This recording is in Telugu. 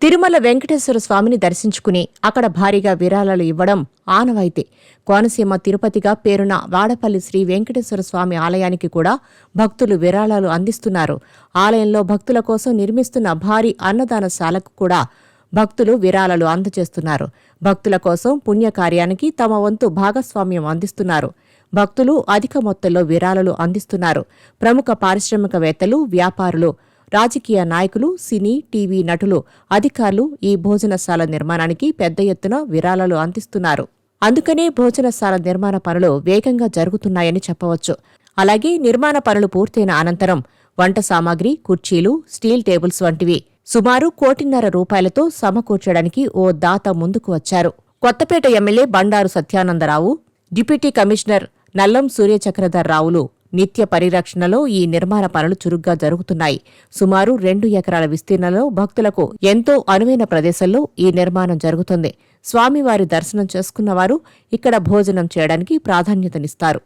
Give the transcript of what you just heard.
తిరుమల వెంకటేశ్వర స్వామిని దర్శించుకుని అక్కడ భారీగా విరాళాలు ఇవ్వడం ఆనవాయితీ. కోనసీమ తిరుపతిగా పేరున్న వాడపల్లి శ్రీ వెంకటేశ్వర స్వామి ఆలయానికి కూడా భక్తులు విరాళాలు అందిస్తున్నారు. ఆలయంలో భక్తుల కోసం నిర్మిస్తున్న భారీ అన్నదానశాలకు కూడా భక్తులు విరాళాలు అందజేస్తున్నారు. భక్తుల కోసం పుణ్యకార్యానికి తమ వంతు భాగస్వామ్యం అందిస్తున్నారు. భక్తులు అధిక మొత్తంలో విరాళాలు అందిస్తున్నారు. ప్రముఖ పారిశ్రామికవేత్తలు, వ్యాపారులు, రాజకీయ నాయకులు, సినీ, టీవీ నటులు, అధికారులు ఈ భోజనశాల నిర్మాణానికి పెద్ద ఎత్తున విరాళాలు అందిస్తున్నారు. అందుకనే భోజనశాల నిర్మాణ పనులు వేగంగా జరుగుతున్నాయని చెప్పవచ్చు. అలాగే నిర్మాణ పనులు పూర్తయిన అనంతరం వంట సామాగ్రి, కుర్చీలు, స్టీల్ టేబుల్స్ వంటివి సుమారు 1.5 కోట్లతో సమకూర్చడానికి ఓ దాత ముందుకు వచ్చారు. Kothapeta MLA Bandaru Satyanandarao, deputy commissioner Nallam Suryachakradhar రావులు నిత్య పరిరక్షణలో ఈ నిర్మాణ పనులు చురుగ్గా జరుగుతున్నాయి. సుమారు 2 ఎకరాల విస్తీర్ణంలో భక్తులకు ఎంతో అనువైన ప్రదేశంలో ఈ నిర్మాణం జరుగుతుంది. స్వామివారి దర్శనం చేసుకున్నవారు ఇక్కడ భోజనం చేయడానికి ప్రాధాన్యతనిస్తారు.